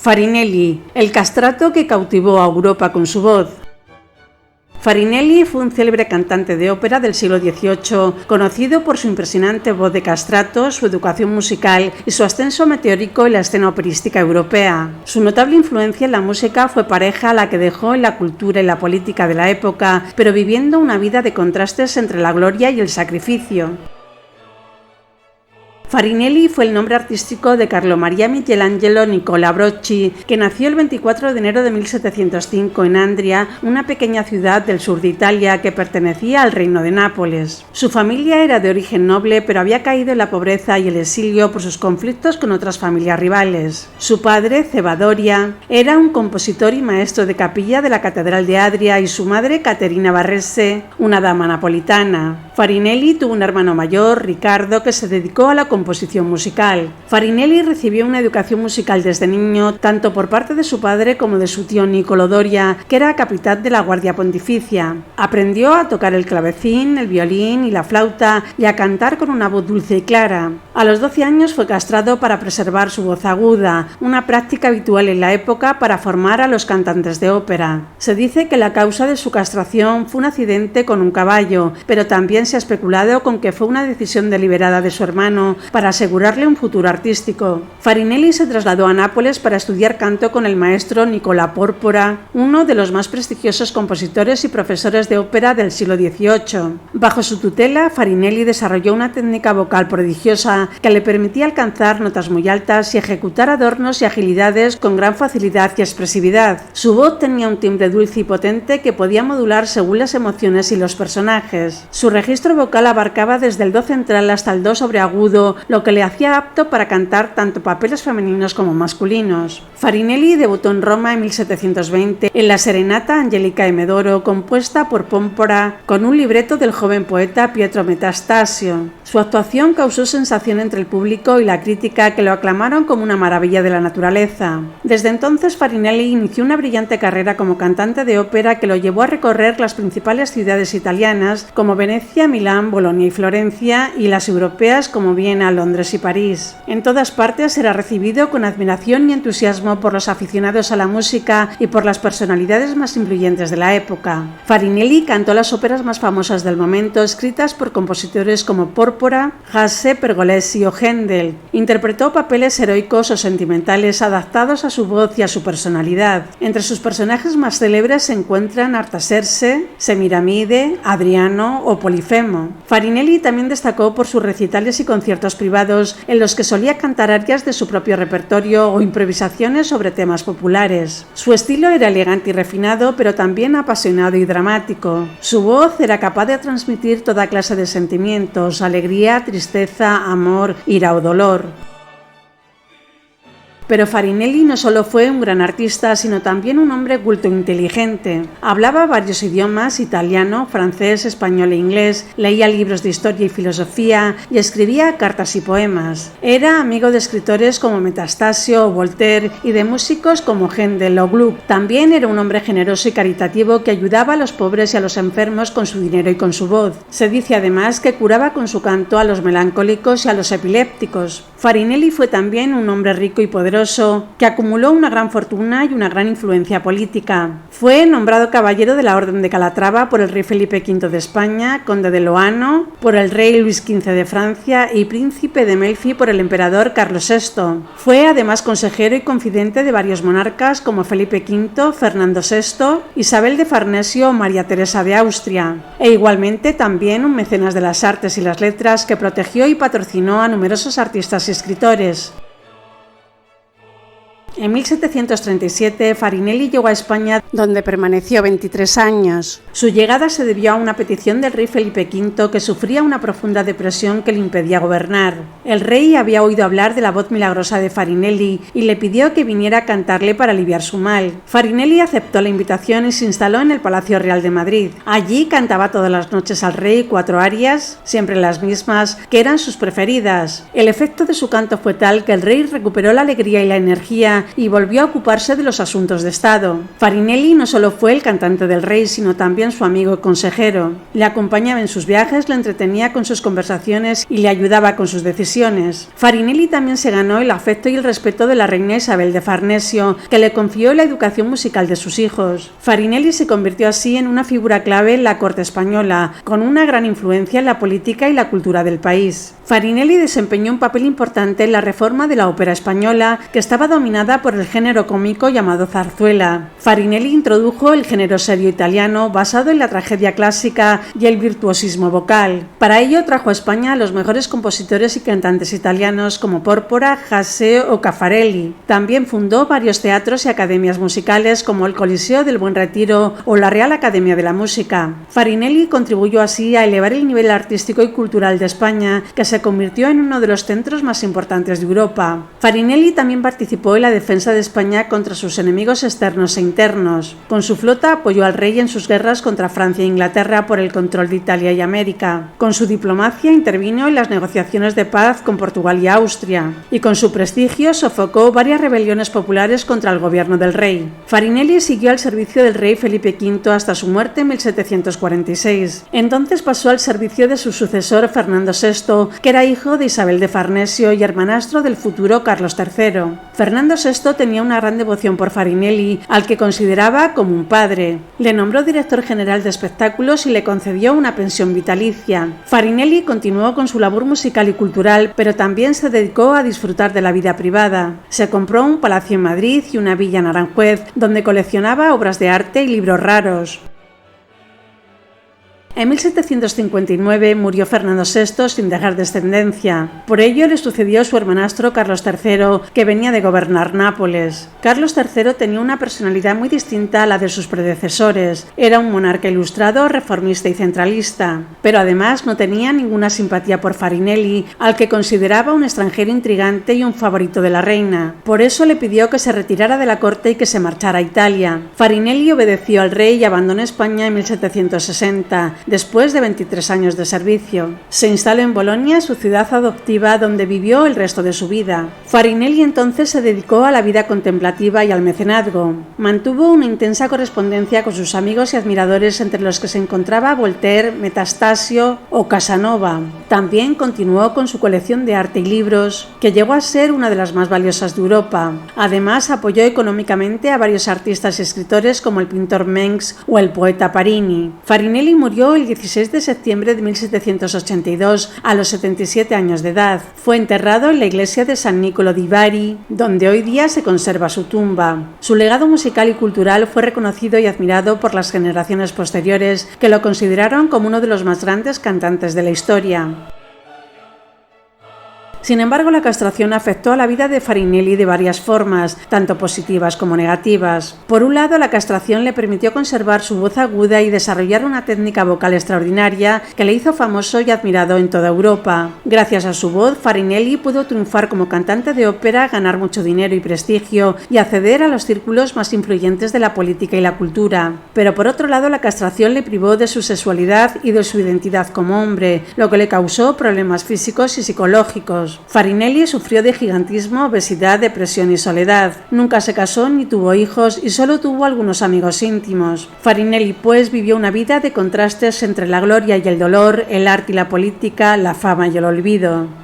Farinelli, el castrato que cautivó a Europa con su voz. Farinelli fue un célebre cantante de ópera del siglo XVIII, conocido por su impresionante voz de castrato, su educación musical y su ascenso meteórico en la escena operística europea. Su notable influencia en la música fue pareja a la que dejó en la cultura y la política de la época, pero viviendo una vida de contrastes entre la gloria y el sacrificio. Farinelli fue el nombre artístico de Carlo Maria Michelangelo Nicola Brocchi, que nació el 24 de enero de 1705 en Andria, una pequeña ciudad del sur de Italia que pertenecía al reino de Nápoles. Su familia era de origen noble, pero había caído en la pobreza y el exilio por sus conflictos con otras familias rivales. Su padre, Cebadoria, era un compositor y maestro de capilla de la Catedral de Adria, y su madre, Caterina Barrese, una dama napolitana. Farinelli tuvo un hermano mayor, Riccardo, que se dedicó a la composición musical. Farinelli recibió una educación musical desde niño, tanto por parte de su padre como de su tío Niccolò Doria, que era capitán de la Guardia Pontificia. Aprendió a tocar el clavecín, el violín y la flauta, y a cantar con una voz dulce y clara. A los 12 años fue castrado para preservar su voz aguda, una práctica habitual en la época para formar a los cantantes de ópera. Se dice que la causa de su castración fue un accidente con un caballo, pero también se ha especulado con que fue una decisión deliberada de su hermano para asegurarle un futuro artístico. Farinelli se trasladó a Nápoles para estudiar canto con el maestro Nicola Porpora, uno de los más prestigiosos compositores y profesores de ópera del siglo XVIII. Bajo su tutela, Farinelli desarrolló una técnica vocal prodigiosa que le permitía alcanzar notas muy altas y ejecutar adornos y agilidades con gran facilidad y expresividad. Su voz tenía un timbre dulce y potente que podía modular según las emociones y los personajes. Su registro vocal abarcaba desde el do central hasta el do sobreagudo, lo que le hacía apto para cantar tanto papeles femeninos como masculinos. Farinelli debutó en Roma en 1720 en la Serenata Angelica e Medoro, compuesta por Pómpora, con un libreto del joven poeta Pietro Metastasio. Su actuación causó sensación entre el público y la crítica, que lo aclamaron como una maravilla de la naturaleza. Desde entonces, Farinelli inició una brillante carrera como cantante de ópera que lo llevó a recorrer las principales ciudades italianas como Venecia, Milán, Bolonia y Florencia, y las europeas como Viena, Londres y París. En todas partes era recibido con admiración y entusiasmo por los aficionados a la música y por las personalidades más influyentes de la época. Farinelli cantó las óperas más famosas del momento, escritas por compositores como Porpora, Hasse, Pergolesi o Händel. Interpretó papeles heroicos o sentimentales adaptados a su voz y a su personalidad. Entre sus personajes más célebres se encuentran Artaserse, Semiramide, Adriano o Polifemo. Farinelli también destacó por sus recitales y conciertos privados en los que solía cantar arias de su propio repertorio o improvisaciones sobre temas populares. Su estilo era elegante y refinado, pero también apasionado y dramático. Su voz era capaz de transmitir toda clase de sentimientos: alegría, tristeza, amor, ira o dolor. Pero Farinelli no solo fue un gran artista, sino también un hombre culto e inteligente. Hablaba varios idiomas: italiano, francés, español e inglés, leía libros de historia y filosofía y escribía cartas y poemas. Era amigo de escritores como Metastasio o Voltaire y de músicos como Händel o Gluck. También era un hombre generoso y caritativo que ayudaba a los pobres y a los enfermos con su dinero y con su voz. Se dice además que curaba con su canto a los melancólicos y a los epilépticos. Farinelli fue también un hombre rico y poderoso que acumuló una gran fortuna y una gran influencia política. Fue nombrado caballero de la Orden de Calatrava por el rey Felipe V de España, conde de Loano por el rey Luis XV de Francia y príncipe de Melfi por el emperador Carlos VI. Fue además consejero y confidente de varios monarcas como Felipe V, Fernando VI, Isabel de Farnesio o María Teresa de Austria, e igualmente también un mecenas de las artes y las letras que protegió y patrocinó a numerosos artistas y escritores. En 1737, Farinelli llegó a España, donde permaneció 23 años. Su llegada se debió a una petición del rey Felipe V, que sufría una profunda depresión que le impedía gobernar. El rey había oído hablar de la voz milagrosa de Farinelli y le pidió que viniera a cantarle para aliviar su mal. Farinelli aceptó la invitación y se instaló en el Palacio Real de Madrid. Allí cantaba todas las noches al rey 4 arias, siempre las mismas, que eran sus preferidas. El efecto de su canto fue tal que el rey recuperó la alegría y la energía y volvió a ocuparse de los asuntos de Estado. Farinelli Farinelli no solo fue el cantante del rey, sino también su amigo y consejero. Le acompañaba en sus viajes, le entretenía con sus conversaciones y le ayudaba con sus decisiones. Farinelli también se ganó el afecto y el respeto de la reina Isabel de Farnesio, que le confió la educación musical de sus hijos. Farinelli se convirtió así en una figura clave en la corte española, con una gran influencia en la política y la cultura del país. Farinelli desempeñó un papel importante en la reforma de la ópera española, que estaba dominada por el género cómico llamado zarzuela. Farinelli introdujo el género serio italiano basado en la tragedia clásica y el virtuosismo vocal. Para ello trajo a España a los mejores compositores y cantantes italianos como Pórpora, Hasse o Caffarelli. También fundó varios teatros y academias musicales como el Coliseo del Buen Retiro o la Real Academia de la Música. Farinelli contribuyó así a elevar el nivel artístico y cultural de España, que se convirtió en uno de los centros más importantes de Europa. Farinelli también participó en la defensa de España contra sus enemigos externos e internos. Con su flota apoyó al rey en sus guerras contra Francia e Inglaterra por el control de Italia y América. Con su diplomacia intervino en las negociaciones de paz con Portugal y Austria. Y con su prestigio sofocó varias rebeliones populares contra el gobierno del rey. Farinelli siguió al servicio del rey Felipe V hasta su muerte en 1746. Entonces pasó al servicio de su sucesor Fernando VI, que era hijo de Isabel de Farnesio y hermanastro del futuro Carlos III. Fernando VI tenía una gran devoción por Farinelli, al que consideraba como un padre. Le nombró director general de espectáculos y le concedió una pensión vitalicia. Farinelli continuó con su labor musical y cultural, pero también se dedicó a disfrutar de la vida privada. Se compró un palacio en Madrid y una villa en Aranjuez, donde coleccionaba obras de arte y libros raros. En 1759 murió Fernando VI sin dejar descendencia. Por ello le sucedió su hermanastro Carlos III, que venía de gobernar Nápoles. Carlos III tenía una personalidad muy distinta a la de sus predecesores. Era un monarca ilustrado, reformista y centralista, pero además no tenía ninguna simpatía por Farinelli, al que consideraba un extranjero intrigante y un favorito de la reina. Por eso le pidió que se retirara de la corte y que se marchara a Italia. Farinelli obedeció al rey y abandonó España en 1760. Después de 23 años de servicio. Se instaló en Bolonia, su ciudad adoptiva, donde vivió el resto de su vida. Farinelli entonces se dedicó a la vida contemplativa y al mecenazgo. Mantuvo una intensa correspondencia con sus amigos y admiradores, entre los que se encontraba Voltaire, Metastasio o Casanova. También continuó con su colección de arte y libros, que llegó a ser una de las más valiosas de Europa. Además, apoyó económicamente a varios artistas y escritores como el pintor Mengs o el poeta Parini. Farinelli murió el 16 de septiembre de 1782 a los 77 años de edad. Fue enterrado en la iglesia de San Niccolò di Bari, donde hoy día se conserva su tumba. Su legado musical y cultural fue reconocido y admirado por las generaciones posteriores, que lo consideraron como uno de los más grandes cantantes de la historia. Sin embargo, la castración afectó a la vida de Farinelli de varias formas, tanto positivas como negativas. Por un lado, la castración le permitió conservar su voz aguda y desarrollar una técnica vocal extraordinaria que le hizo famoso y admirado en toda Europa. Gracias a su voz, Farinelli pudo triunfar como cantante de ópera, ganar mucho dinero y prestigio y acceder a los círculos más influyentes de la política y la cultura. Pero por otro lado, la castración le privó de su sexualidad y de su identidad como hombre, lo que le causó problemas físicos y psicológicos. Farinelli sufrió de gigantismo, obesidad, depresión y soledad. Nunca se casó ni tuvo hijos y solo tuvo algunos amigos íntimos. Farinelli, pues, vivió una vida de contrastes entre la gloria y el dolor, el arte y la política, la fama y el olvido.